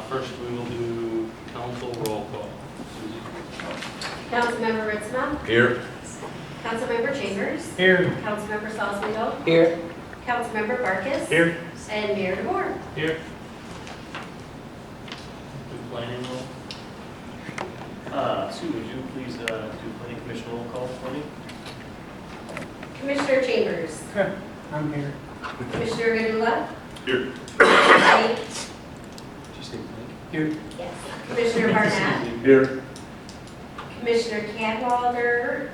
First, we will do council roll call. Susie? Councilmember Ritzma, Here. Councilmember Chambers, Here. Councilmember Salzweedl, Here. Councilmember Barkus, Here. and Mayor DeBoer. Here. Do planning roll? Sue, would you please do planning commission roll call for me? Commissioner Chambers, I'm here. Commissioner Gadula, Here. Here. yes, Commissioner Barnett, Here. Commissioner Cadwalder,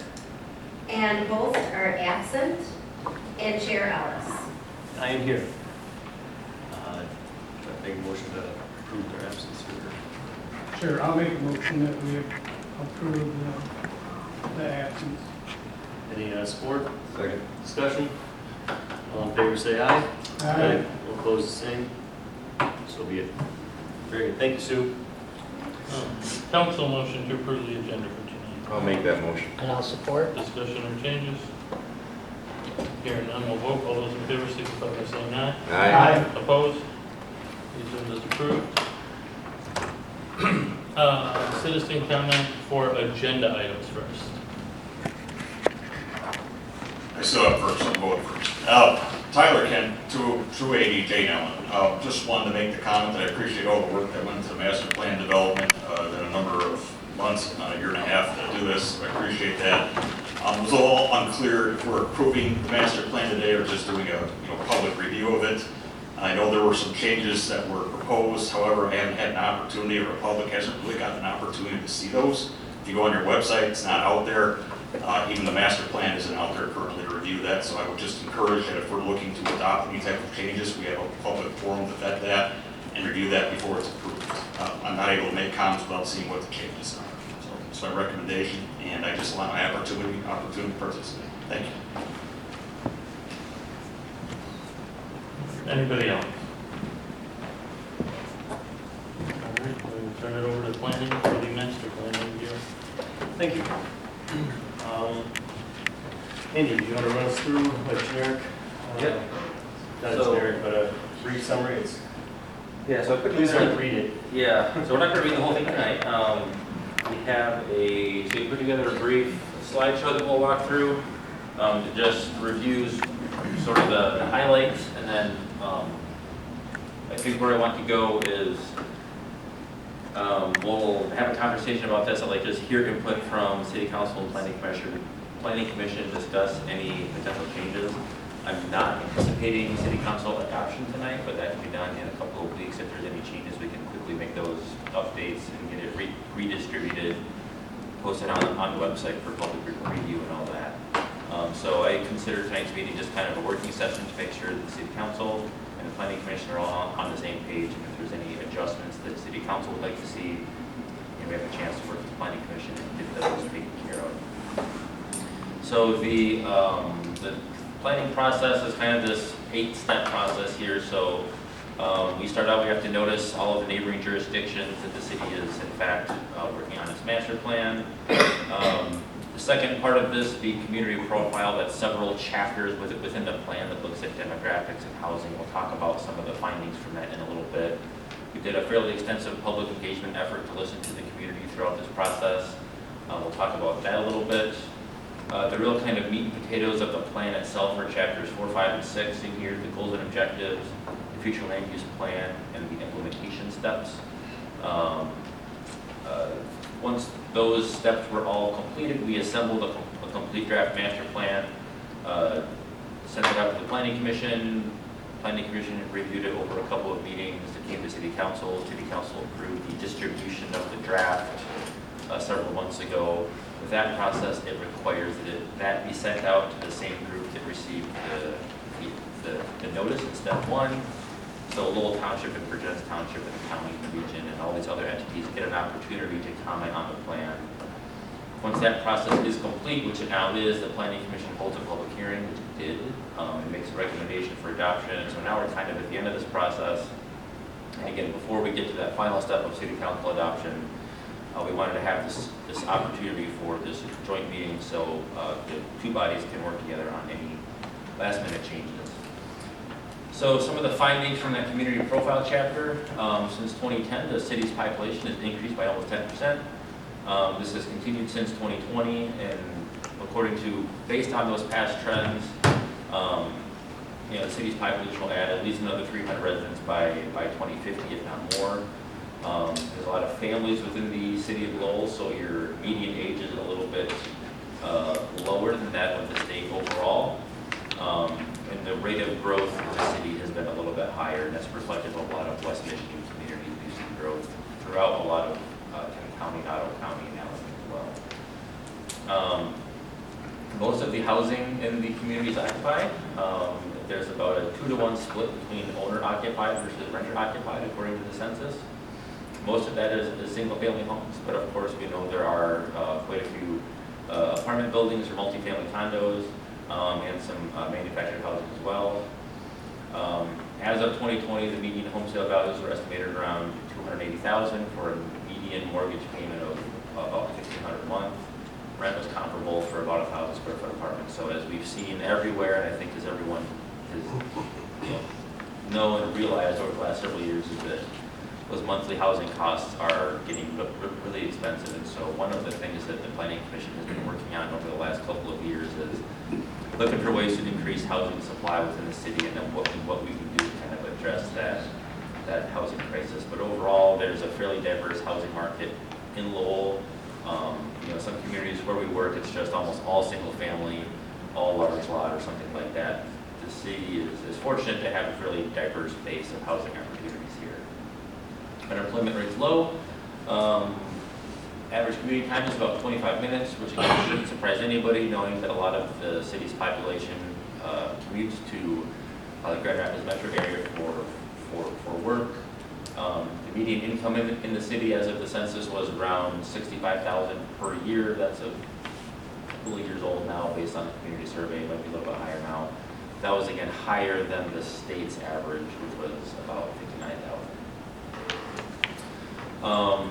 and both are absent, and Chair Ellis. I am here. I make a motion to approve their absence here. Sure, I'll make a motion that we approve the absence. Any support? Second. Discussion? All in favor say aye. Aye. All opposed the same. So be it. Very good. Thank you, Sue. Council motion to approve the agenda for tonight. I'll make that motion. And I'll support. Discussion or changes? Hearing none, we'll vote. All those in favor signify by saying aye. Aye. Opposed? The agenda is approved. Citizen comment for agenda items first. I still have first, I'm going first. Tyler Kent, 280 Jane Allen. Just wanted to make the comment that I appreciate all the work that went into master plan development, in a number of months, a year and a half to do this. I appreciate that. It was a little unclear if we're approving the master plan today or just doing a public review of it. I know there were some changes that were proposed, however, I haven't had an opportunity, or the public hasn't really gotten an opportunity to see those. If you go on your website, it's not out there. Even the master plan isn't out there currently to review that, so I would just encourage that if we're looking to adopt any type of changes, we have a public forum to vet that and review that before it's approved. I'm not able to make comments without seeing what the changes are. So it's my recommendation, and I just want my opportunity to participate. Thank you. Anybody else? All right, we'll turn it over to planning for the master plan review. Thank you. Andy, do you want to run us through a generic? Yep. Not So- generic, but a brief summary. It's Yeah, so quickly, please don't read it. yeah, so we're not gonna read the whole thing tonight. We have so we put together a brief slideshow that we'll walk through. It just reviews sort of the highlights, and then I think where I want to go is we'll have a conversation about this. I'd like to just hear input from City Council and Planning Commission, discuss any potential changes. I'm not anticipating City Council adoption tonight, but that can be done in a couple of weeks. If there's any changes, we can quickly make those updates and get it redistributed, posted on the website for public review and all that. So I consider tonight's meeting just kind of a working session to make sure that the City Council and the Planning Commission are all on the same page. And if there's any adjustments that City Council would like to see, we have a chance to work with the Planning Commission and get those taken care of. So the planning process is kind of this 8-step process here. So we start out, we have to notice all of the neighboring jurisdictions that the city is in fact working on its master plan. The second part of this, the community profile, that's several chapters within the plan that looks at demographics and housing. We'll talk about some of the findings from that in a little bit. We did a fairly extensive public engagement effort to listen to the community throughout this process. We'll talk about that a little bit. The real kind of meat and potatoes of the plan itself are chapters 4, 5, and 6 in here, the goals and objectives, the future land use plan, and the implementation steps. Once those steps were all completed, we assembled a complete draft master plan, sent it out to the Planning Commission. Planning Commission reviewed it over a couple of meetings. It came to City Council. City Council approved the distribution of the draft several months ago. With that process, it requires that be sent out to the same group that received the notice in step 1. So Lowell Township and Virginia Township and the county and region and all these other entities get an opportunity to comment on the plan. Once that process is complete, which it now is, the Planning Commission holds a public hearing, which it did. It makes a recommendation for adoption. So now we're kind of at the end of this process. And again, before we get to that final step of City Council adoption, we wanted to have this opportunity for this joint meeting so the two bodies can work together on any last minute changes. So some of the findings from that community profile chapter, since 2010, the city's population has increased by almost 10%. This has continued since 2020, and based on those past trends, the city's population will add at least another 300 residents by 2050, if not more. There's a lot of families within the city of Lowell, so your median age is a little bit lower than that of the state overall. And the rate of growth in the city has been a little bit higher, and that's reflective of a lot of West Michigan communities. We've seen growth throughout a lot of Kent County, Ottawa County, and Allen as well. Most of the housing in the community is occupied. There's about a 2-to-1 split between owner-occupied versus renter-occupied, according to the census. Most of that is single-family homes, but of course we know there are quite a few apartment buildings or multifamily condos, and some manufactured housing as well. As of 2020, the median home sale values were estimated around $280,000 for a median mortgage payment of about $1,500 a month. Rent was comparable for about 1,000 square foot apartment. So as we've seen everywhere, and I think as everyone has known and realized over the last several years, is that those monthly housing costs are getting really expensive. And so one of the things that the Planning Commission has been working on over the last couple of years is looking for ways to increase housing supply within the city, and then what we can do to kind of address that housing crisis. But overall, there's a fairly diverse housing market in Lowell. Some communities where we work, it's just almost all single family, all large lot or something like that. The city is fortunate to have a fairly diverse base of housing opportunities here. Unemployment rate's low. Average commuting time is about 25 minutes, which again shouldn't surprise anybody, knowing that a lot of the city's population commutes to the Grand Rapids metro area for work. The median income in the city as of the census was around $65,000 per year. That's a couple of years old now based on the community survey. It might be a little bit higher now. That was again higher than the state's average, which was about $59,000.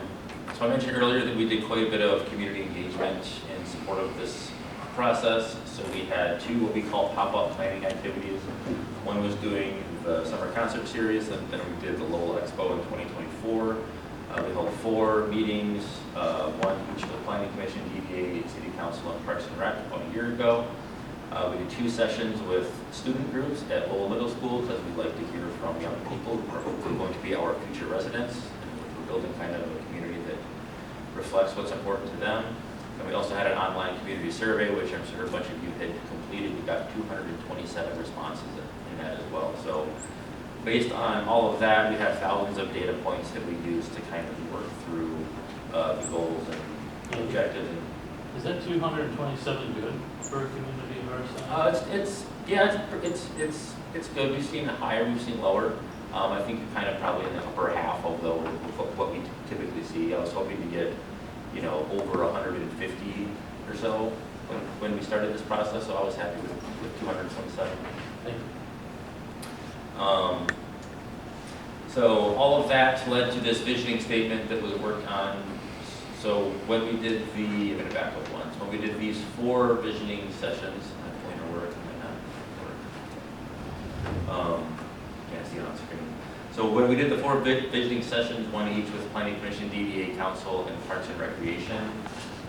So I mentioned earlier that we did quite a bit of community engagement in support of this process. So we had 2 what we call pop-up planning activities. One was doing the summer concert series, and then we did the Lowell Expo in 2024. We held 4 meetings, one each with Planning Commission, DDA, City Council, and Parks and Rec about a year ago. We did 2 sessions with student groups at Lowell Middle School, because we'd like to hear from young people who are hopefully going to be our future residents. And we're building kind of a community that reflects what's important to them. And we also had an online community survey, which I'm sure a bunch of you had completed. We got 227 responses in that as well. So based on all of that, we have thousands of data points that we use to kind of work through the goals and objectives. Is that 227 good for a community of our size? It's good. We've seen higher, we've seen lower. I think kind of probably in the upper half of what we typically see. I was hoping to get, over 150 or so when we started this process, so I was happy with 227. Thank you. So all of that led to this visioning statement that was worked on. So when we did I'm going to back up once. When we did these 4 visioning sessions, I'm going to work, can't see it on screen. So when we did the 4 visioning sessions, one each with Planning Commission, DDA, Council, and Parks and Recreation,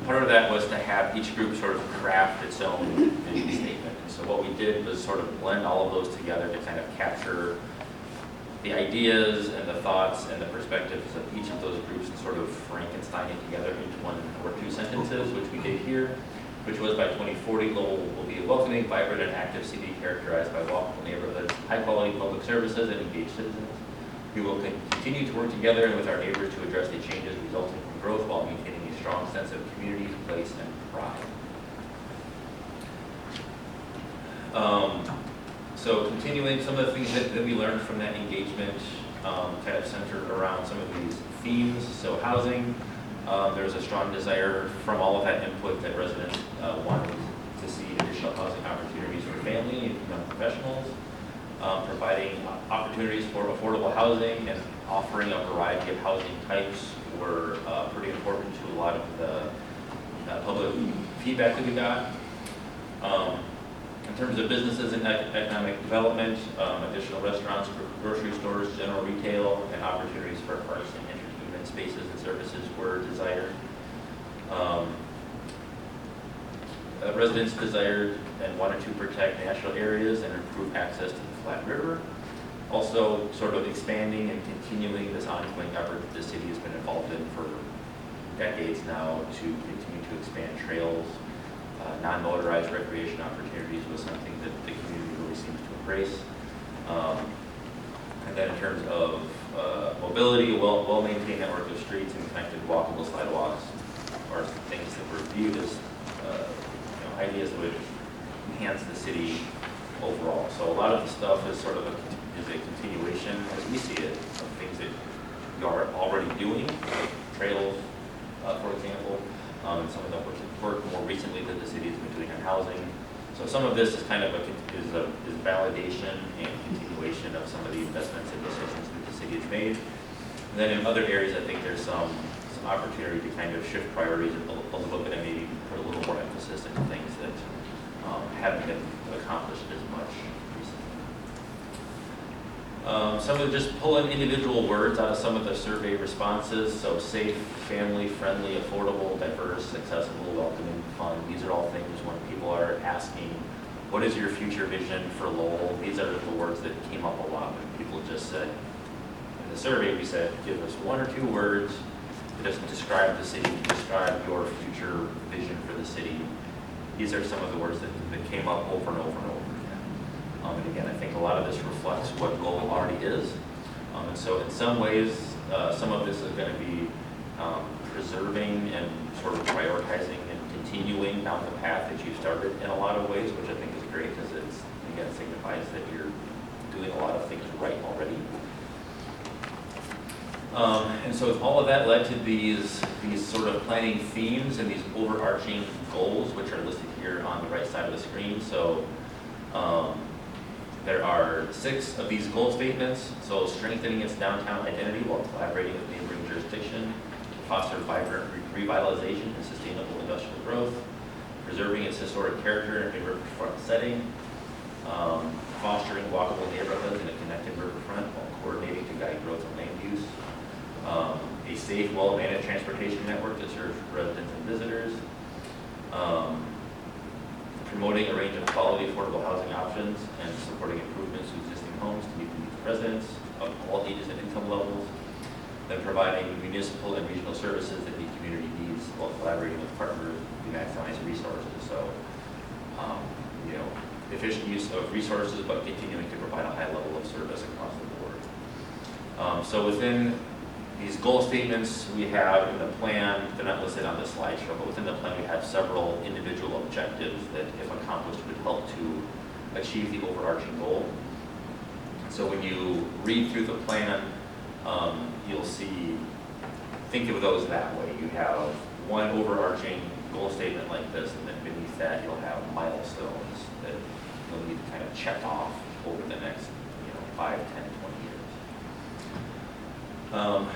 part of that was to have each group sort of craft its own vision statement. And so what we did was sort of blend all of those together to kind of capture the ideas and the thoughts and the perspectives of each of those groups and sort of Frankenstein it together into 1 or 2 sentences, which we did here, which was by 2040, Lowell will be a welcoming, vibrant, and active city characterized by walkable neighborhoods, high-quality public services, and engaged citizens. We will continue to work together and with our neighbors to address the changes resulting from growth while maintaining a strong sense of community, place, and pride. So continuing some of the things that we learned from that engagement kind of centered around some of these themes. So housing, there's a strong desire from all of that input that residents wanted to see additional housing opportunities for family and young professionals, providing opportunities for affordable housing and offering a variety of housing types were pretty important to a lot of the public feedback that we got. In terms of businesses and economic development, additional restaurants, grocery stores, general retail, and opportunities for arts and entertainment spaces and services were desired. Residents desired and wanted to protect natural areas and improve access to the Flat River. Also, sort of expanding and continuing this ongoing effort that the city has been involved in for decades now to continue to expand trails. Non-motorized recreation opportunities was something that the community really seems to embrace. And then in terms of mobility, well-maintained network of streets and connected walkable sidewalks are things that were viewed as ideas that would enhance the city overall. So a lot of the stuff is sort of a continuation, as we see it, of things that you are already doing, like trails, for example, and some of the work more recently that the city has been doing on housing. So some of this is kind of is validation and continuation of some of the investments and decisions that the city has made. And then in other areas, I think there's some opportunity to kind of shift priorities a little bit and maybe put a little more emphasis into things that haven't been accomplished as much recently. Some of just pulling individual words out of some of the survey responses. So safe, family, friendly, affordable, diverse, accessible, welcoming, fun. These are all things when people are asking, what is your future vision for Lowell? These are the words that came up a lot when people just said, in the survey we said, give us one or two words that doesn't describe the city, describe your future vision for the city. These are some of the words that came up over and over and over again. And again, I think a lot of this reflects what Lowell already is. And so in some ways, some of this is going to be preserving and sort of prioritizing and continuing down the path that you started in a lot of ways, which I think is great because it's, again, signifies that you're doing a lot of things right already. And so all of that led to these sort of planning themes and these overarching goals, which are listed here on the right side of the screen. So there are 6 of these goal statements. So strengthening its downtown identity while collaborating with neighboring jurisdiction, foster vibrant revitalization and sustainable industrial growth, preserving its historic character in a riverfront setting, fostering walkable neighborhoods in a connected riverfront while coordinating to guide growth and land use, a safe, well-managed transportation network that serves residents and visitors, promoting a range of quality, affordable housing options, and supporting improvements to existing homes to meet the needs of residents of all ages and income levels, then providing municipal and regional services that meet community needs while collaborating with partners to maximize resources. So, efficient use of resources, but continuing to provide a high level of service across the board. So within these goal statements we have in the plan, they're not listed on the slideshow, but within the plan we have several individual objectives that, if accomplished, would help to achieve the overarching goal. So when you read through the plan, you'll see, think of those that way. You have one overarching goal statement like this, and then beneath that you'll have milestones that you'll need to kind of check off over the next 5, 10, 20 years.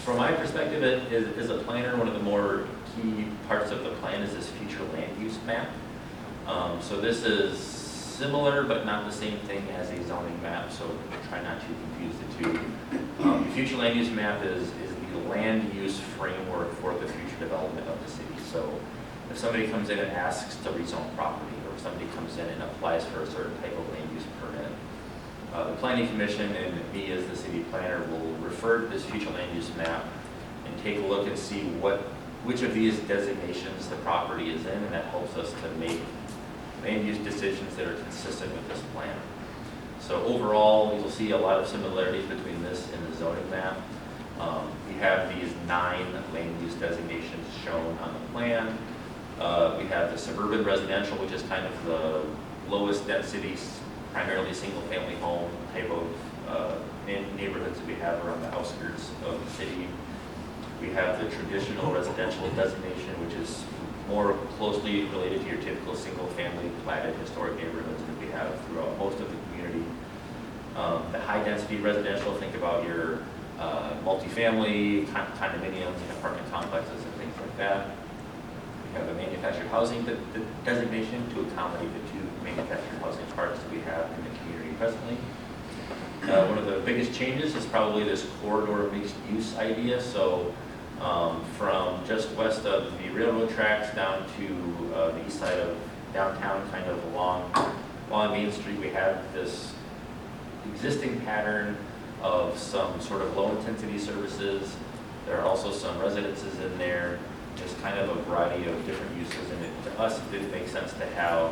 From my perspective, as a planner, one of the more key parts of the plan is this future land use map. So this is similar but not the same thing as a zoning map, so try not to confuse the two. The future land use map is the land use framework for the future development of the city. So if somebody comes in and asks to rezone property, or if somebody comes in and applies for a certain type of land use permit, the Planning Commission and me as the city planner will refer to this future land use map and take a look and see which of these designations the property is in, and that helps us to make land use decisions that are consistent with this plan. So overall, you'll see a lot of similarities between this and the zoning map. We have these 9 land use designations shown on the plan. We have the suburban residential, which is kind of the lowest density, primarily single-family home type of neighborhoods that we have around the outskirts of the city. We have the traditional residential designation, which is more closely related to your typical single-family platted historic neighborhoods that we have throughout most of the community. The high-density residential, think about your multifamily, condominiums, and apartment complexes and things like that. have a manufactured housing designation to accommodate the two manufactured housing parks that we have in the community presently. One of the biggest changes is probably this corridor mixed use idea. So from just west of the railroad tracks down to the east side of downtown, kind of along Main Street, we have this existing pattern of some sort of low intensity services. There are also some residences in there. There's kind of a variety of different uses, and to us it didn't make sense to have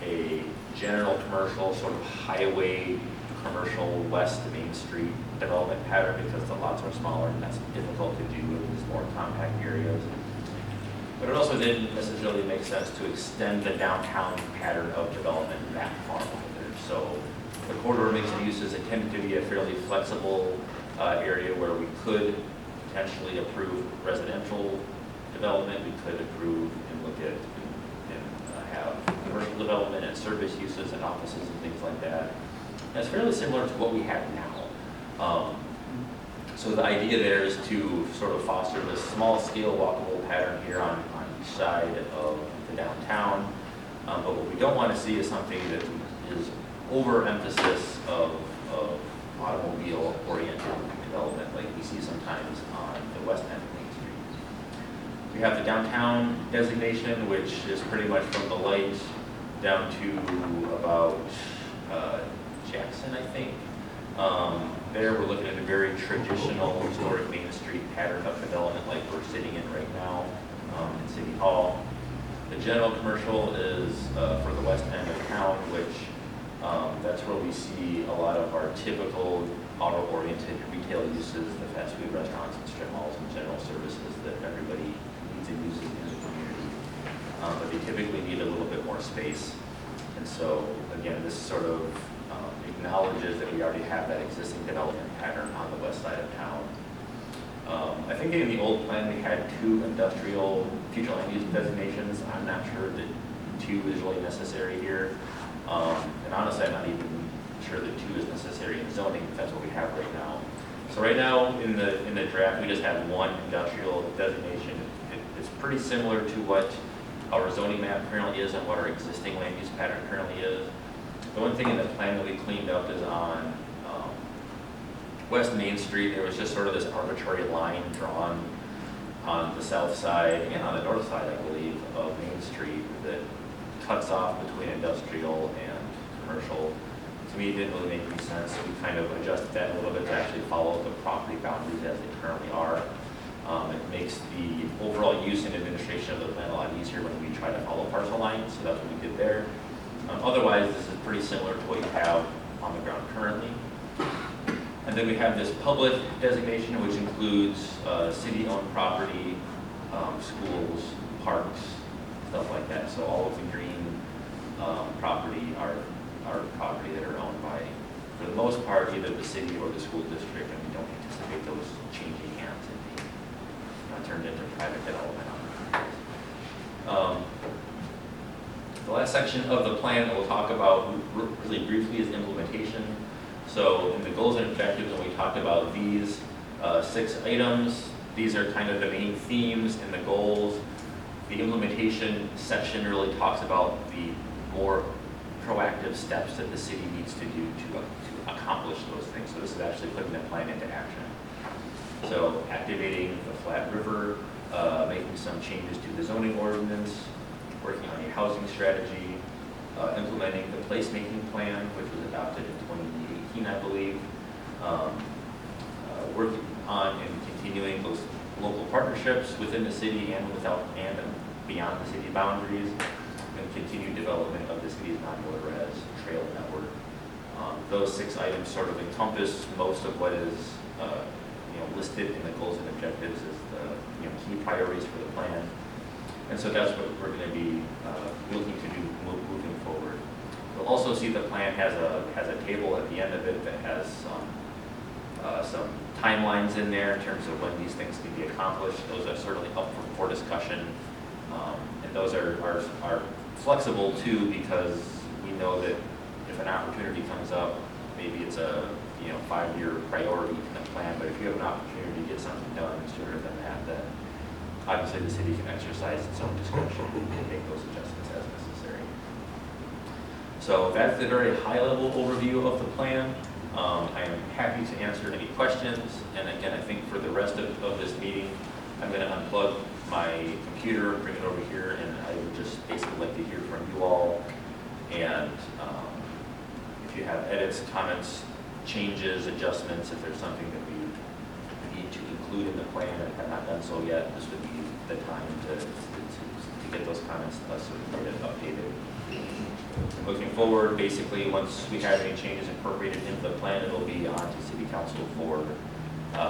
a general commercial sort of highway commercial west Main Street development pattern, because the lots are smaller and that's difficult to do in these more compact areas. But it also didn't necessarily make sense to extend the downtown pattern of development that far either. So the corridor mixed uses, it tended to be a fairly flexible area where we could potentially approve residential development, we could approve and look at and have commercial development and service uses and offices and things like that. And it's fairly similar to what we have now. So the idea there is to sort of foster this small scale walkable pattern here on each side of the downtown. But what we don't want to see is something that is overemphasis of automobile oriented development like we see sometimes on the west end of Main Street. We have the downtown designation, which is pretty much from the light down to about Jackson, I think. There we're looking at a very traditional historic Main Street pattern of development like we're sitting in right now in City Hall. The general commercial is for the west end of town, which that's where we see a lot of our typical auto-oriented retail uses, the fast food restaurants and strip malls and general services that everybody needs and uses in the community. But they typically need a little bit more space. And so, again, this sort of acknowledges that we already have that existing development pattern on the west side of town. I think in the old plan we had 2 industrial future land use designations. I'm not sure that 2 is really necessary here. And honestly, I'm not even sure that 2 is necessary in zoning, if that's what we have right now. So right now in the draft, we just have 1 industrial designation. It's pretty similar to what our zoning map currently is and what our existing land use pattern currently is. The one thing in the plan that we cleaned up is on West Main Street, there was just sort of this arbitrary line drawn on the south side and on the north side, I believe, of Main Street that cuts off between industrial and commercial. To me, it didn't really make any sense, so we kind of adjusted that a little bit to actually follow the property boundaries as they currently are. It makes the overall use and administration of the plan a lot easier when we try to follow parcel lines, so that's what we did there. Otherwise, this is pretty similar to what you have on the ground currently. And then we have this public designation, which includes city-owned property, schools, parks, stuff like that. So all of the green property are property that are owned by, for the most part, either the city or the school district, and we don't anticipate those changing hands and being turned into private development. The last section of the plan that we'll talk about really briefly is implementation. So in the goals and objectives, when we talked about these 6 items, these are kind of the main themes and the goals. The implementation section really talks about the more proactive steps that the city needs to do to accomplish those things. So this is actually putting the plan into action. So activating the Flat River, making some changes to the zoning ordinance, working on a housing strategy, implementing the placemaking plan, which was adopted in 2018, I believe, working on and continuing those local partnerships within the city and beyond the city boundaries, and continued development of the city's non-motorized trail network. Those 6 items sort of encompass most of what is listed in the goals and objectives as the key priorities for the plan. And so that's what we're going to be looking to do moving forward. You'll also see the plan has a table at the end of it that has some timelines in there in terms of when these things can be accomplished. Those are certainly up for discussion, and those are flexible too, because we know that if an opportunity comes up, maybe it's a 5-year priority in the plan, but if you have an opportunity to get something done sooner than that, then obviously the city can exercise its own discretion and make those adjustments as necessary. So that's the very high-level overview of the plan. I am happy to answer any questions, and again, I think for the rest of this meeting, I'm going to unplug my computer, bring it over here, and I would just basically like to hear from you all. And if you have edits, comments, changes, adjustments, if there's something that we need to include in the plan and have not done so yet, this would be the time to get those comments circulated, updated. Looking forward, basically, once we have any changes incorporated into the plan, it'll be on to City Council for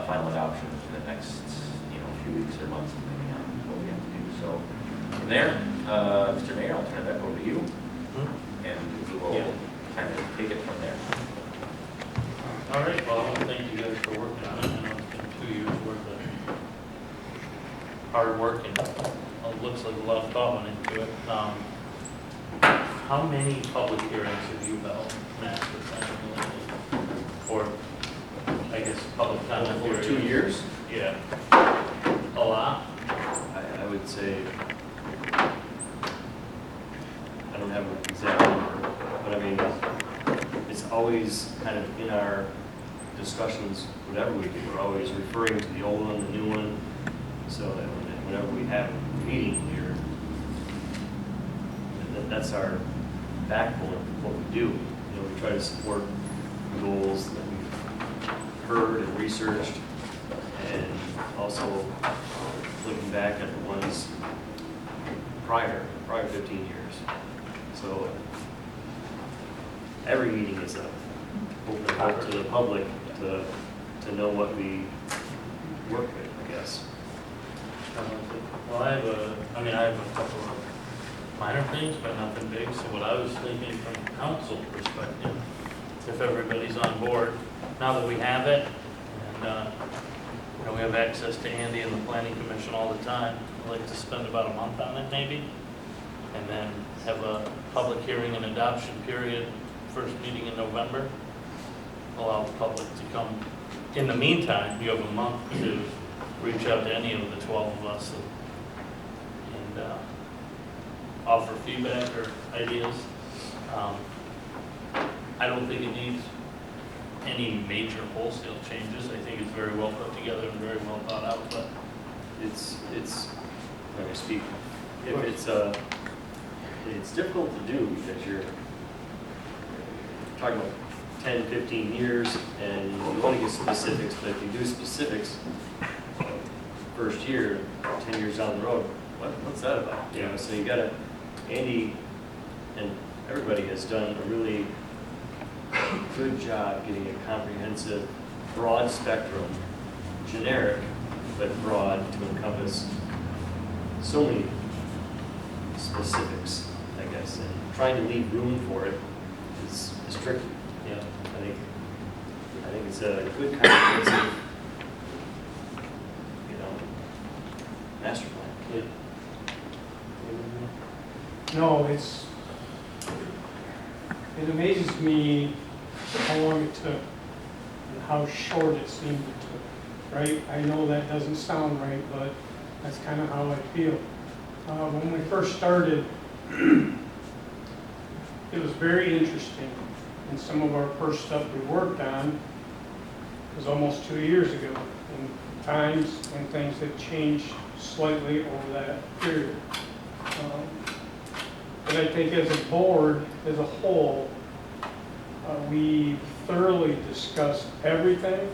final adoption in the next, few weeks or months, depending on what we have to do. So from there, Mr. Mayor, I'll turn it back over to you, and we will kind of take it from there. All right, well, I want to thank you guys for working on it. I know it's been 2 years worth of hard work, and it looks like a lot of thought went into it. How many public hearings have you held, Matt, or, I guess, public comment For hearings? 2 years, Yeah. A lot? I would say, I don't have an exact number, but I mean, it's always kind of in our discussions, whatever we do, we're always referring to the old one, the new one, so that whenever we have a meeting here, that's our backbone of what we do. We try to support the goals that we've heard and researched, and also looking back at the ones prior 15 years. So every meeting is open up to the public to know what we work with, I guess. Well, I have a couple of minor things, but nothing big. So what I was thinking from a council perspective, if everybody's on board, now that we have it, and we have access to Andy and the planning commission all the time, I'd like to spend about a month on it maybe, and then have a public hearing and adoption period, first meeting in November. Allow the public to come. In the meantime, you have a month to reach out to any of the 12 of us and offer feedback or ideas. I don't think it needs any major wholesale changes. I think it's very well put together and very well thought out, but It's when I speak, it's difficult to do because you're talking about 10, 15 years and you want to get specifics, but if you do specifics first year, 10 years down the road, what's that about? So you gotta, Andy and everybody has done a really good job getting a comprehensive, broad spectrum, generic, but broad to encompass so many specifics, I guess, and trying to leave room for it is tricky. I think it's a good comprehensive, master plan. No, it amazes me how long it took and how short it seemed it took, right? I know that doesn't sound right, but that's kind of how I feel. When we first started, it was very interesting. And some of our first stuff we worked on was almost 2 years ago. And times and things have changed slightly over that period. But I think as a board, as a whole, we thoroughly discussed everything.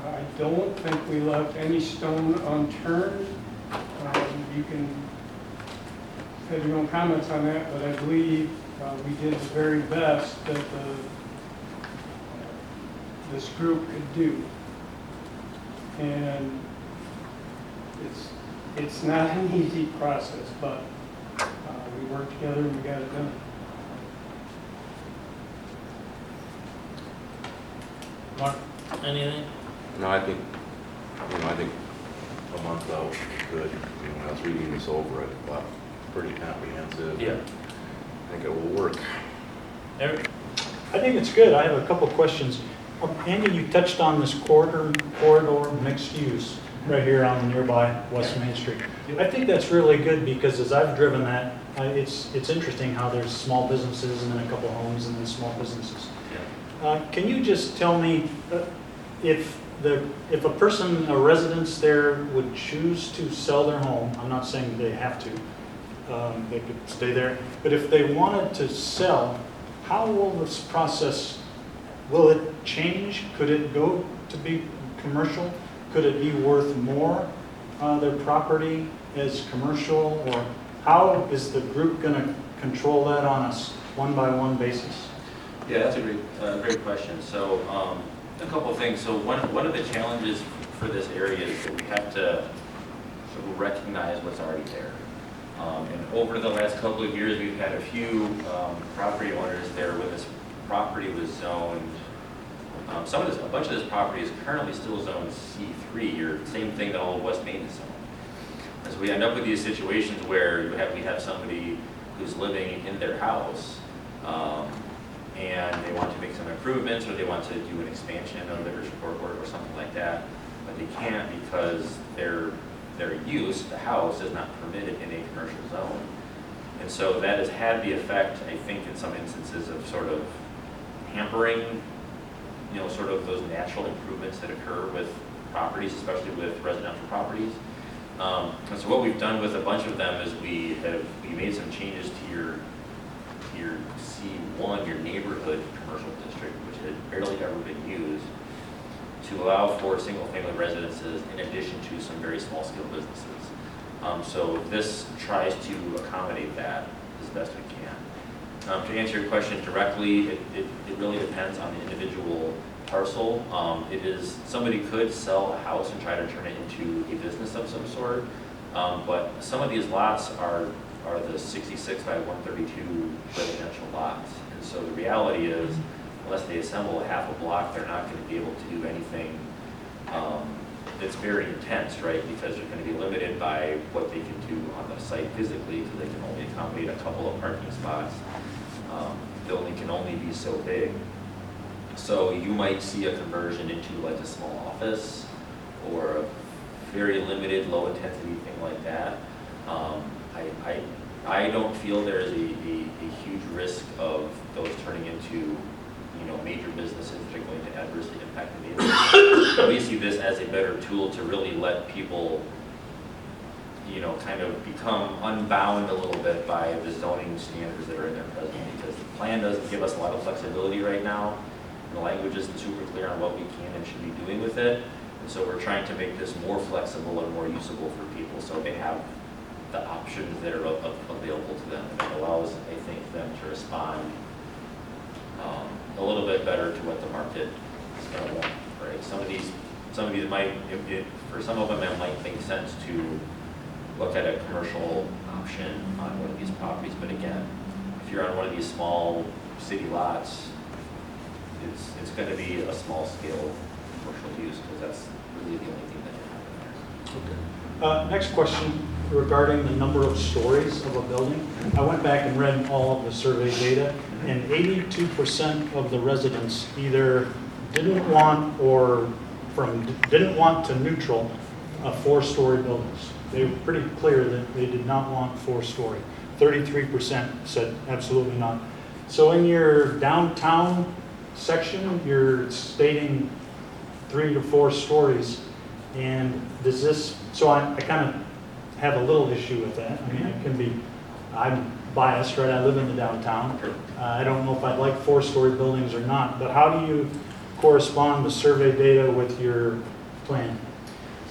I don't think we left any stone unturned. You can have your own comments on that, but I believe we did the very best that this group could do. And it's not an easy process, but we worked together and we got it done. Mark, anything? No, I think a month out would be good. When I was reading this over, I thought pretty comprehensive. Yeah. I think it will work. Eric? I think it's good. I have a couple of questions. Andy, you touched on this corridor mixed use. right here on nearby West Main Street. I think that's really good because as I've driven that, it's interesting how there's small businesses and then a couple homes and then small businesses. Can you just tell me if a person, a residence there would choose to sell their home, I'm not saying they have to, they could stay there, but if they wanted to sell, how will this process, will it change? Could it go to be commercial? Could it be worth more, their property as commercial? Or how is the group going to control that on a one-by-one basis? Yeah, that's a great question. So a couple of things. So one of the challenges for this area is that we have to sort of recognize what's already there. And over the last couple of years, we've had a few property owners there where this property was zoned. A bunch of this property is currently still zoned C3, or same thing that all of West Main is zoned. And so we end up with these situations where we have somebody who's living in their house, and they want to make some improvements, or they want to do an expansion of their carport or something like that, but they can't because their use, the house, is not permitted in a commercial zone. And so that has had the effect, I think, in some instances of sort of hampering, sort of those natural improvements that occur with properties, especially with residential properties. And so what we've done with a bunch of them is we made some changes to your C1, your neighborhood commercial district, which had barely ever been used, to allow for single-family residences in addition to some very small-scale businesses. So this tries to accommodate that as best we can. To answer your question directly, it really depends on the individual parcel. Somebody could sell a house and try to turn it into a business of some sort, but some of these lots are the 66 by 132 residential lots. And so the reality is, unless they assemble a half a block, they're not going to be able to do anything that's very intense, right? Because they're going to be limited by what they can do on the site physically, because they can only accommodate a couple of parking spots. The building can only be so big. So you might see a conversion into like a small office or a very limited low intensity thing like that. I don't feel there is a huge risk of those turning into major businesses that are going to adversely impact the neighborhood. We see this as a better tool to really let people kind of become unbound a little bit by the zoning standards that are in there presently, because the plan doesn't give us a lot of flexibility right now. The language isn't super clear on what we can and should be doing with it. And so we're trying to make this more flexible and more usable for people so they have the options that are available to them. And it allows, I think, them to respond a little bit better to what the market is going to want, right? Some of these might, for some of them, it might make sense to look at a commercial option on one of these properties. But again, if you're on one of these small city lots, it's going to be a small scale commercial use, because that's really the only thing that can happen there. Okay. Next question regarding the number of stories of a building. I went back and read all of the survey data, and 82% of the residents either didn't want to neutral 4-story buildings. They were pretty clear that they did not want 4-story. 33% said absolutely not. So in your downtown section, you're stating 3 to 4 stories, and does this, so I kind of have a little issue with that. I mean, I'm biased, right? I live in the downtown. I don't know if I'd like 4-story buildings or not, but how do you correspond the survey data with your plan?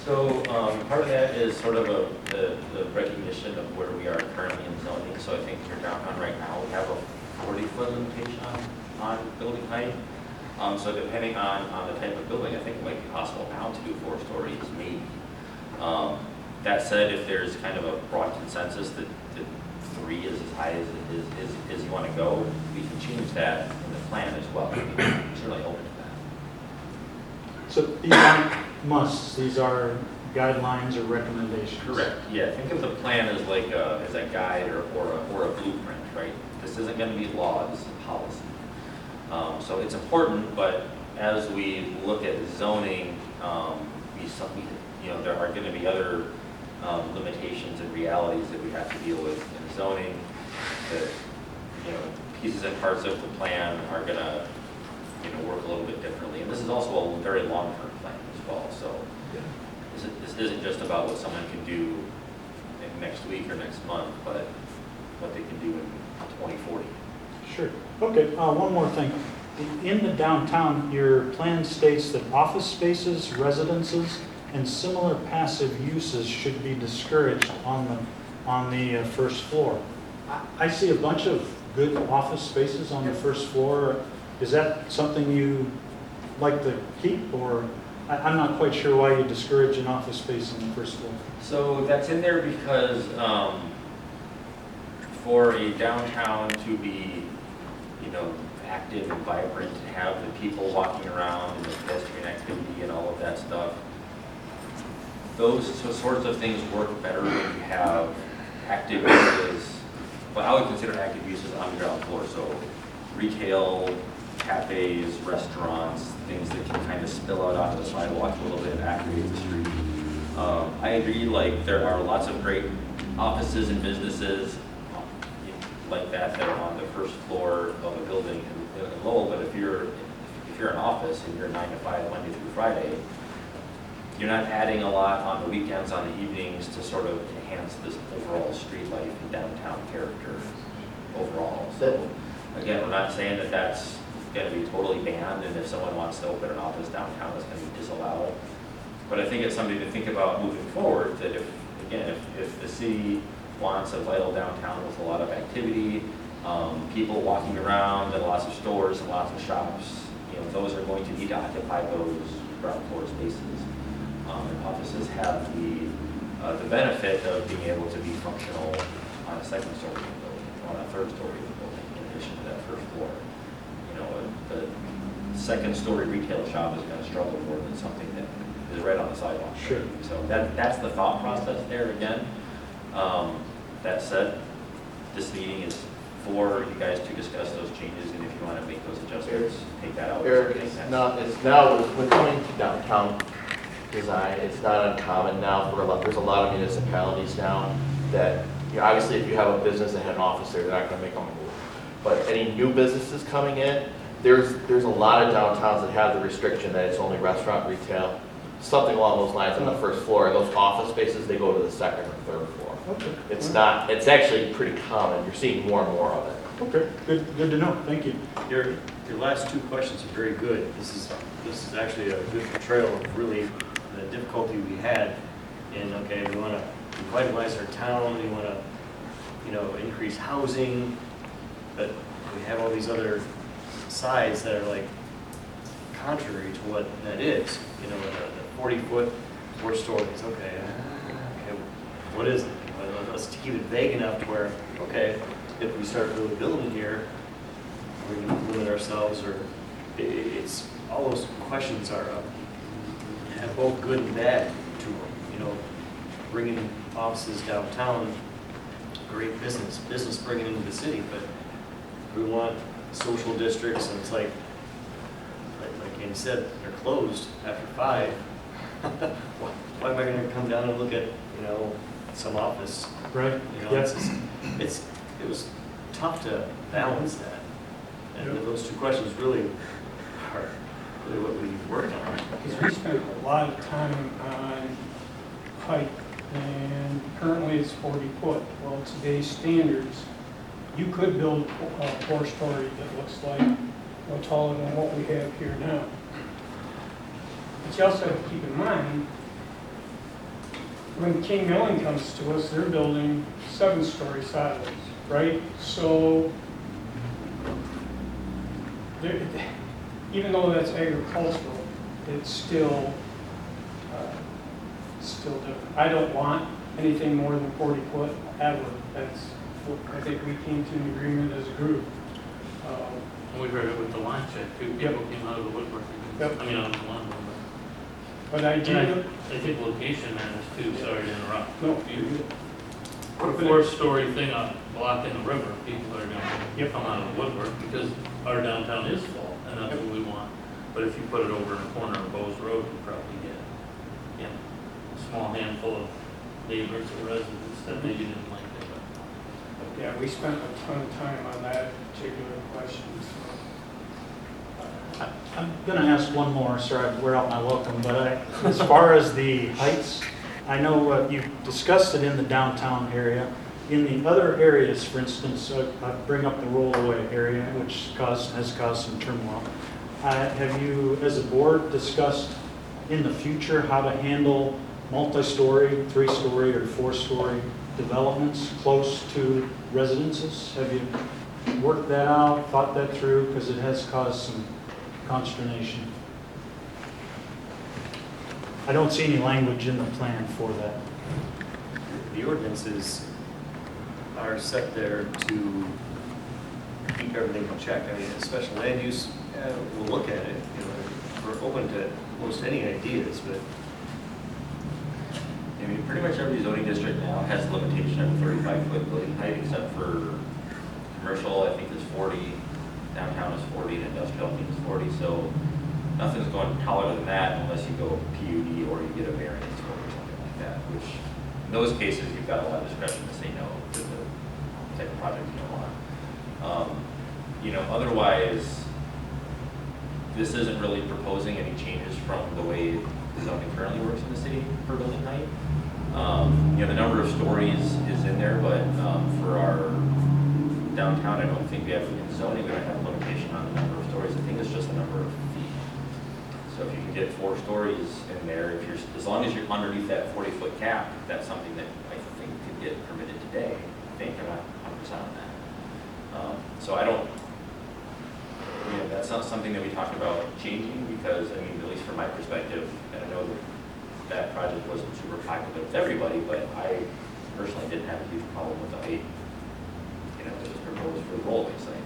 So part of that is sort of the recognition of where we are currently in zoning. So I think here downtown right now, we have a 40-foot limitation on building height. So depending on the type of building, I think it might be possible now to do 4 stories, maybe. That said, if there's kind of a broad consensus that 3 is as high as you want to go, we can change that in the plan as well. I'm certainly open to that. So these aren't musts, these are guidelines or recommendations? Correct. Yeah, think of the plan as like as a guide or a blueprint, right? This isn't going to be law, this is policy. So it's important, but as we look at zoning, there are gonna be other limitations and realities that we have to deal with in zoning, that, you know, pieces and parts of the plan are gonna, you know, work a little bit differently. And this is also a very long-term plan as well, so this isn't just about what someone can do next week or next month, but what they can do in 2040. Sure. Okay, one more thing. In the downtown, your plan states that office spaces, residences, and similar passive uses should be discouraged on the first floor. I see a bunch of good office spaces on the first floor. Is that something you like to keep, or I'm not quite sure why you discourage an office space on the first floor? So that's in there because for a downtown to be, you know, active and vibrant, to have the people walking around and the pedestrian activity and all of that stuff, those sorts of things work better when you have active uses, what I would consider active uses on the ground floor. So retail, cafes, restaurants, things that can kind of spill out onto the sidewalk a little bit and activate the street. I agree, like there are lots of great offices and businesses like that are on the first floor of a building in Lowell, but if you're an office and you're 9 to 5 Monday through Friday, you're not adding a lot on the weekends, on the evenings to sort of enhance this overall street life and downtown character overall. So again, we're not saying that that's going to be totally banned, and if someone wants to open an office downtown, it's going to be disallowed. But I think it's something to think about moving forward, that if the city wants a vital downtown with a lot of activity, people walking around, and lots of stores and lots of shops, you know, those are going to need to occupy those ground floor spaces. And offices have the benefit of being able to be functional on a second story of the building, on a third story of the building, in addition to that first floor. You know, the second story retail shop is going to struggle more than something that is right on the sidewalk. Sure. So that's the thought process there again. That said, this meeting is for you guys to discuss those changes, and if you want to make those adjustments, take that out. Eric, it's now when coming to downtown design, it's not uncommon now for there's a lot of municipalities now that, you know, obviously if you have a business that had an office there, they're not going to make them move. But any new businesses coming in, there's a lot of downtowns that have the restriction that it's only restaurant, retail, something along those lines on the first floor. And those office spaces, they go to the second or third floor. Okay. It's actually pretty common. You're seeing more and more of it. Okay, good to know. Thank you. Your last two questions are very good. This is actually a good portrayal of really the difficulty we had in, okay, we want to revitalize our town, we want to, you know, increase housing, but we have all these other sides that are like contrary to what that is. You know, the 40-foot, 4 stories, okay, what is it? Well, let's keep it vague enough to where, okay, if we start really building here, are we going to limit ourselves, or it's, all those questions are, have both good and bad to them. You know, bringing offices downtown, great business bringing into the city, but we want social districts, and it's like Andy said, they're closed after 5. Why am I going to come down and look at, you know, some office? Right. You know, Yeah. it was tough to balance that, and those two questions really are really what we worked on. Because we spent a lot of time on height, and currently it's 40 foot. Well, today's standards, you could build a 4-story that looks like no taller than what we have here now. But you also have to keep in mind, when King Milling comes to us, they're building 7-story silos, right? So, even though that's agricultural, it's still different. I don't want anything more than 40 foot ever. That's what I think we came to an agreement as a group. We heard it with the line check too. People came out of the woodwork. Yep. I mean, out of the lawn. But I do. I think location matters too. Sorry to interrupt. No, You put a 4-story thing up, blocking the river, people are going to come out of the woodwork because our downtown is full, and that's what we want. But if you put it over in the corner of Bowes Road, you probably get, small handful of neighbors or residents that maybe didn't like it. But Yeah, we spent a ton of time on that particular question, so. I'm going to ask one more, sorry, I wear out my welcome, but as far as the heights, I know you discussed it in the downtown area. In the other areas, for instance, I bring up the rollaway area, which has caused some turmoil. Have you, as a board, discussed in the future how to handle multi-story, 3-story, or 4-story developments close to residences? Have you worked that out, thought that through? Because it has caused some consternation. I don't see any language in the plan for that. The ordinances are set there to keep everything in check. I mean, a special land use, we'll look at it, you know, we're open to most any ideas, but I mean, pretty much every zoning district now has a limitation of 35-foot building height, except for commercial, I think is 40, downtown is 40, and industrial, I think is 40, so nothing's going taller than that unless you go PUD or you get a variance or something like that, which in those cases, you've got a lot of discretion to say no to the type of project you don't want. Otherwise, this isn't really proposing any changes from the way the zoning currently works in the city for building height. The number of stories is in there, but for our downtown, I don't think we have, in zoning, we don't have a limitation on the number of stories. I think it's just the number of feet. So if you can get 4 stories in there, if you're, as long as you're underneath that 40-foot cap, that's something that I think could get permitted today. I think I'm not 100% on that. So I don't, that's not something that we talked about changing because, I mean, at least from my perspective, and I know that project wasn't super popular with everybody, but I personally didn't have a huge problem with the height, that was proposed for the rollway site.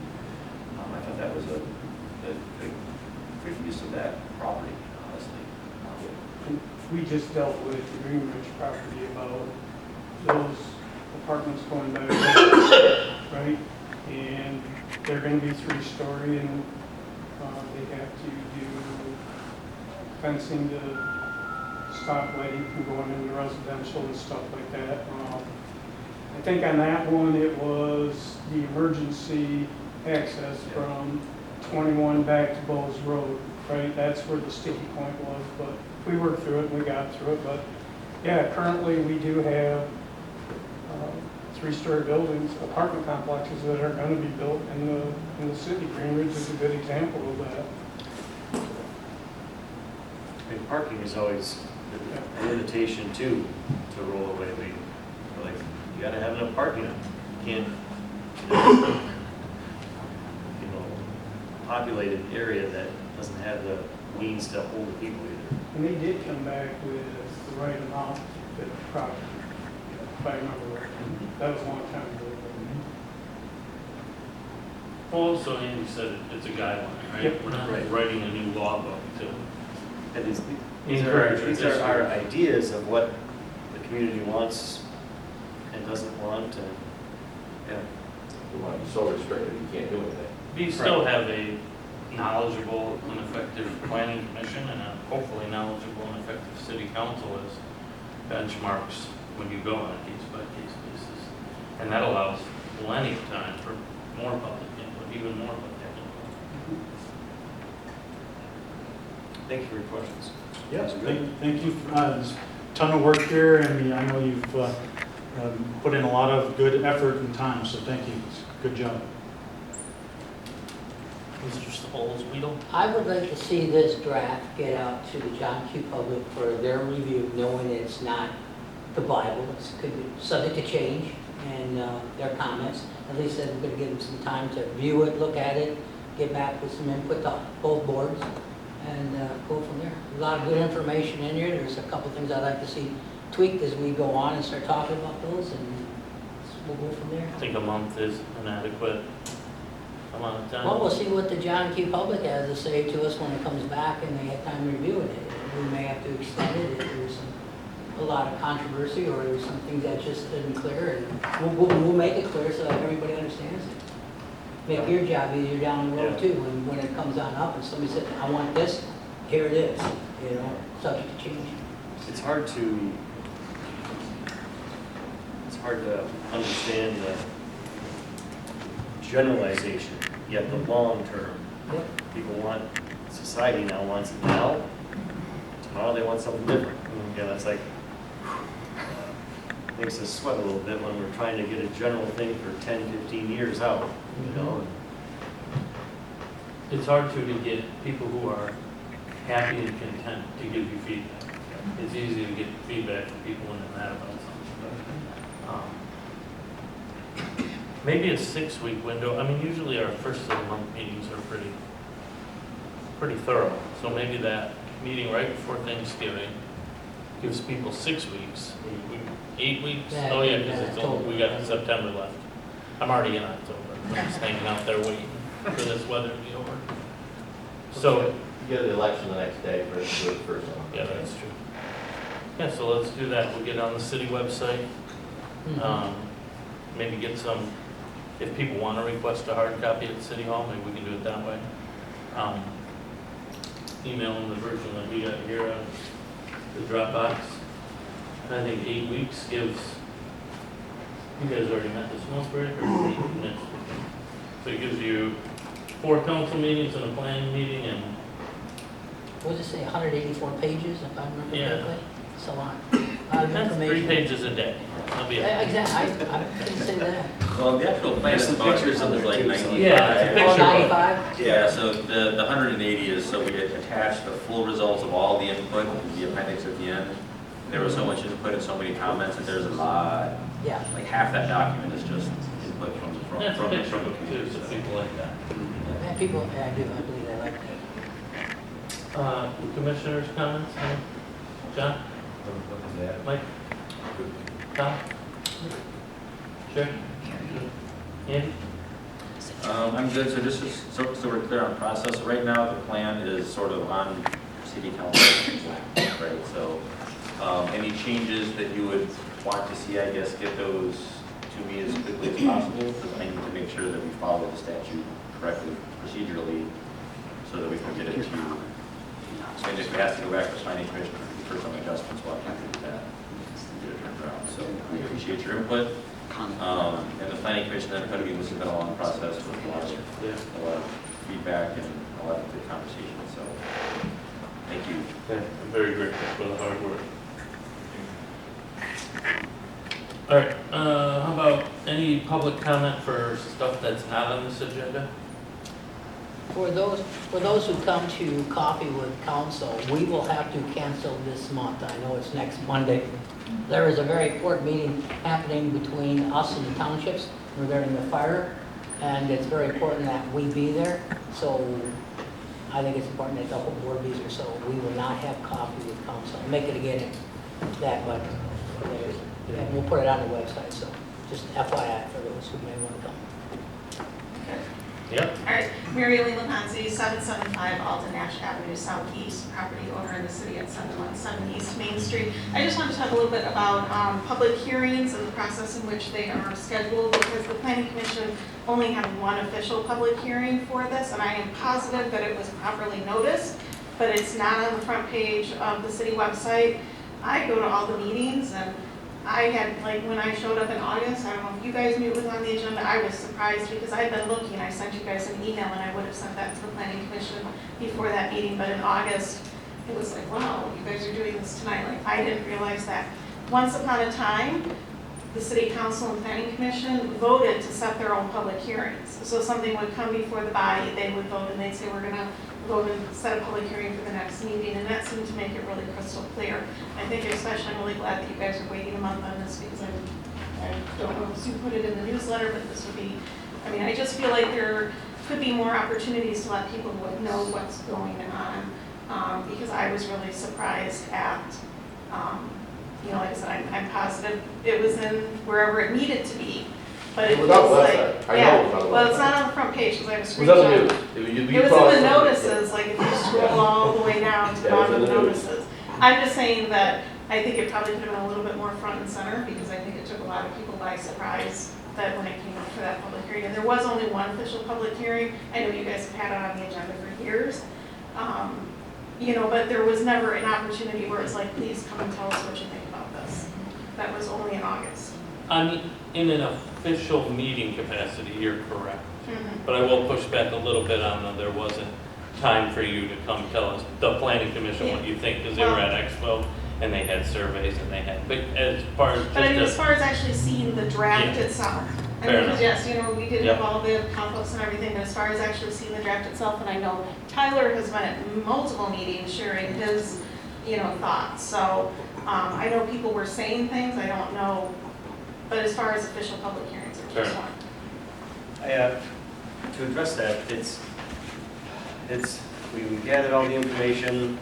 I thought that was a good use of that property, honestly. We just dealt with the Greenridge property about those apartments going back, right? And they're going to be 3-story, and they have to do fencing to stop lighting from going into residential and stuff like that. I think on that one, it was the emergency access from 21 back to Bowles Road, right? That's where the sticky point was, but we worked through it and we got through it. But yeah, currently we do have 3-story buildings, apartment complexes that are going to be built in the city. Greenridge is a good example of that. I mean, parking is always a limitation too, to roll away. Like, you gotta have enough parking. You can't, populated area that doesn't have the means to hold the people either. And they did come back with the right amount for the property, if I remember right. That was a long time ago. also, Andy said it's a guideline, right? Yep. We're not Right. writing a new law book to. And these Encourage these are our ideas of what the community wants and doesn't want, and, yeah. You want to be so restricted, you can't do anything. We still have a knowledgeable and effective planning commission and a hopefully knowledgeable and effective city council as benchmarks when you go on a case-by-case basis. And that allows plenty of time for more public input, even more public input. Thank you for your questions. Yes, thank you. There's a ton of work here, and I know you've put in a lot of good effort and time, so thank you. Good job. Mr. Stolzweedle? I would like to see this draft get out to the John Q. Public for their review, knowing it's not the Bible. It could be subject to change and their comments. At least everybody give them some time to view it, look at it, get back with some input to both boards, and go from there. A lot of good information in here. There's a couple things I'd like to see tweaked as we go on and start talking about those, and we'll go from there. I think a month is an adequate amount of time. Well, we'll see what the John Q. Public has to say to us when it comes back and they have time reviewing it. We may have to extend it if there's a lot of controversy or there's some things that just isn't clear, and we'll make it clear so that everybody understands it. Make your job easier down the road Yeah. too, when it comes on up and somebody says, I want this, here it is, subject to change. It's hard to hard to understand the generalization, yet the long term. Yep. People want, society now wants it now, tomorrow they want something different. Yeah, that's like, makes us sweat a little bit when we're trying to get a general thing for 10, 15 years out, you know? It's hard to get people who are happy and content to give you feedback. It's easy to get feedback from people when they're mad about something. Maybe a 6-week window. I mean, usually our first of the month meetings are pretty thorough. So maybe that meeting right before Thanksgiving gives people 6 weeks. 8 weeks? Yeah, Oh yeah, yeah, because October. we got September left. I'm already in October. I'm just hanging out there waiting for this weather to be over. So, You get the election the next day for the first one. yeah, that's true. Yeah, so let's do that. We'll get on the city website. Maybe get some, if people want to request a hard copy at City Hall, maybe we can do it that way. Email them the version that we got here, the Dropbox. And I think 8 weeks gives, you guys already met this month, right? Or next week? So it gives you 4 council meetings and a planning meeting and What does it say, 184 pages, if I remember Yeah. correctly? It's a lot. A lot of that's 3 information. pages a day. That'll be it. Exactly, I didn't say that. Well, the actual plan There's is some about pictures on something there like too, so- 95. Yeah, it's a Oh, picture book. 95? Yeah, so the 180 is, so we attach the full results of all the input, the appendix at the end. There was so much input and so many comments that there's a lot, Yeah. like half that document is just input from the That's a picture book too, so people like that. Yeah, people, yeah, I do, I believe they like that. Commissioners' comments? John? Mike? Tom? Sure? Andy? I'm good, so just so we're clear on process, so right now the plan is sort of on city council, right? So any changes that you would want to see, I guess, get those to me as quickly as possible, because I need to make sure that we follow the statute correctly procedurally, so that we can get it to you. And if it has to go back to the planning commission for some adjustments, we'll have to do that and get it turned around. So we appreciate your input. And the planning commission, this has been a long process with a lot of feedback and a lot of good conversation, so thank you. Yeah, I'm very grateful for the hard work. All right, how about any public comment for stuff that's not on this agenda? For those who come to coffee with council, we will have to cancel this month. I know it's next Monday. There is a very important meeting happening between us and the townships regarding the fire, and it's very important that we be there. So I think it's important that the whole board be there, so we will not have coffee with council. Make it again that, but and we'll put it on the website, so just FYI for those who may want to come. Yep. All right, Mary Lee Leponzi, 775 Alton Ash Avenue Southeast, property owner in the city at 717 East Main Street. I just want to talk a little bit about public hearings and the process in which they are scheduled, because the Planning Commission only had one official public hearing for this, and I am positive that it was properly noticed, but it's not on the front page of the city website. I go to all the meetings, and I had, like, when I showed up in August, I don't know if you guys knew it was on the agenda, I was surprised because I had been looking, I sent you guys an email and I would have sent that to the planning commission before that meeting, but in August, it was like, wow, you guys are doing this tonight, like, I didn't realize that. Once upon a time, the city council and planning commission voted to set their own public hearings. So something would come before the body, they would vote and they'd say, we're gonna vote and set a public hearing for the next meeting, and that seemed to make it really crystal clear. I think especially, I'm really glad that you guys are waiting a month on this, because I don't know if you put it in the newsletter, but this would be, I mean, I just feel like there could be more opportunities to let people know what's going on, because I was really surprised at, you know, like I said, I'm positive it was in wherever it needed to be, but it was was on the like, website. I know it yeah, was on the well, it's website. not on the front page, because I have a It was on the screenshot. news. It was in the notices, like if you scroll Yeah. all the way down to the Yeah, it was bottom of in the the news. notices. I'm just saying that I think it probably could have been a little bit more front and center, because I think it took a lot of people by surprise that when it came up for that public hearing. And there was only one official public hearing. I know you guys have had it on the agenda for years. You know, but there was never an opportunity where it's like, please come and tell us what you think about this. That was only in August. In an official meeting capacity, you're correct. Mhm. But I will push back a little bit on the, there wasn't time for you to come tell us, the planning commission, what you think, because they were at Expo, and they had surveys, and they had, but as far as But I mean, as just far as actually seeing the draft Yeah. itself. I Fair mean, enough. because yes, you know, we did Yep. have all the conflicts and everything, but as far as actually seeing the draft itself, and I know Tyler has been at multiple meetings sharing his, you know, thoughts. So, I know people were saying things, I don't know, but as far as official public hearings, it was just Fair. one. To address that, we gathered all the information,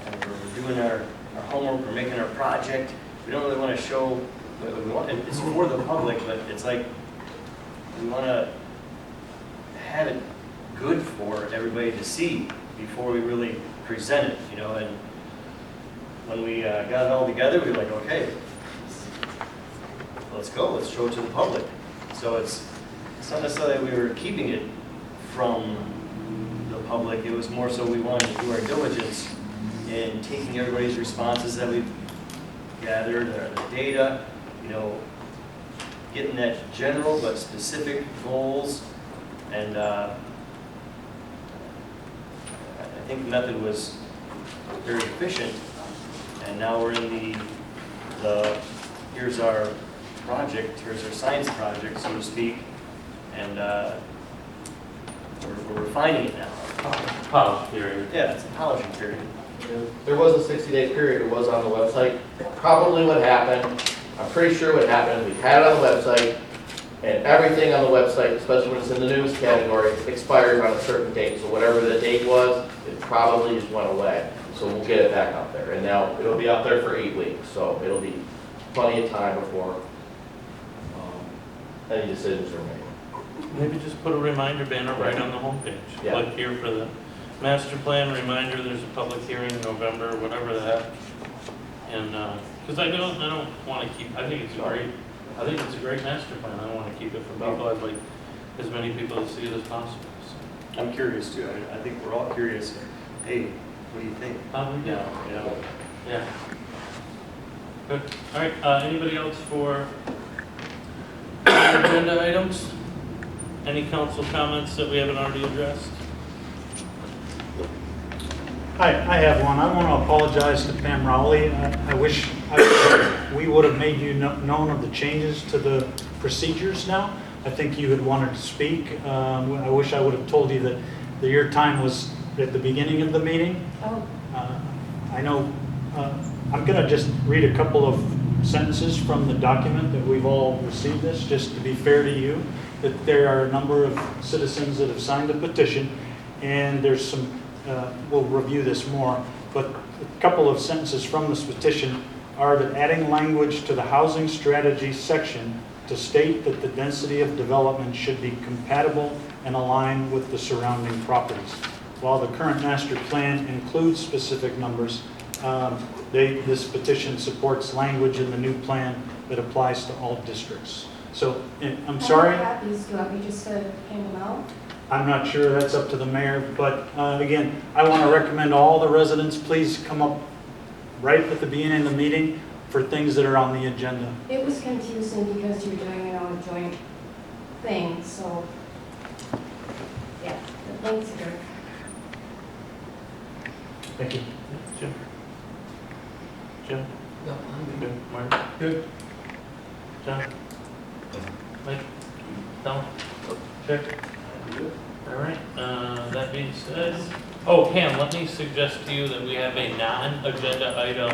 and we're doing our homework, we're making our project. We don't really want to show what we want, and it's for the public, but it's like, we want to have it good for everybody to see before we really present it, you know, and when we got it all together, we were like, okay, let's go, let's show it to the public. So it's not necessarily we were keeping it from the public, it was more so we wanted to do our diligence in taking everybody's responses that we've gathered, the data, you know, getting that general but specific goals, and I think the method was very efficient, and now we're in the here's our project, here's our science project, so to speak, and we're refining it now. polish period. Yeah, it's a polishing period. There was a 60-day period, it was on the website. Probably what happened, I'm pretty sure what happened, we had it on the website, and everything on the website, especially when it's in the news category, expired on a certain date. So whatever the date was, it probably just went away. So we'll get it back out there. And now it'll be out there for 8 weeks, so it'll be plenty of time before any decisions are made. Maybe just put a reminder banner right on the homepage. Yeah. Click here for the master plan reminder, there's a public hearing in November, whatever the heck. And, because I don't want to keep, I think it's a great master plan. I don't want to keep it from people. I'd like as many people to see it as possible. So, I'm curious too. I think we're all curious. Hey, what do you think? how do we do? Now, you know, Yeah. Good. All right, anybody else for agenda items? Any council comments that we haven't already addressed? I have one. I want to apologize to Pam Rowley. I wish we would have made you known of the changes to the procedures now. I think you had wanted to speak. I wish I would have told you that your time was at the beginning of the meeting. Oh, I know, I'm going to just read a couple of sentences from the document that we've all received this, just to be fair to you, that there are a number of citizens that have signed the petition, and there's some, we'll review this more, but a couple of sentences from this petition are that adding language to the housing strategy section to state that the density of development should be compatible and aligned with the surrounding properties. While the current master plan includes specific numbers, this petition supports language in the new plan that applies to all districts. So, I'm sorry, Copies, do you want me just to hand them out? I'm not sure, that's up to the mayor, but again, I want to recommend all the residents, please come up right at the beginning of the meeting for things that are on the agenda. It was confusing because you're doing it on a joint thing, so, yeah, the links are. Thank you. Jim? Jim? No, I'm good. Good. Mark? Good. John? Mike? Tom? Sure. All right, that being said, oh, Pam, let me suggest to you that we have a non-agenda item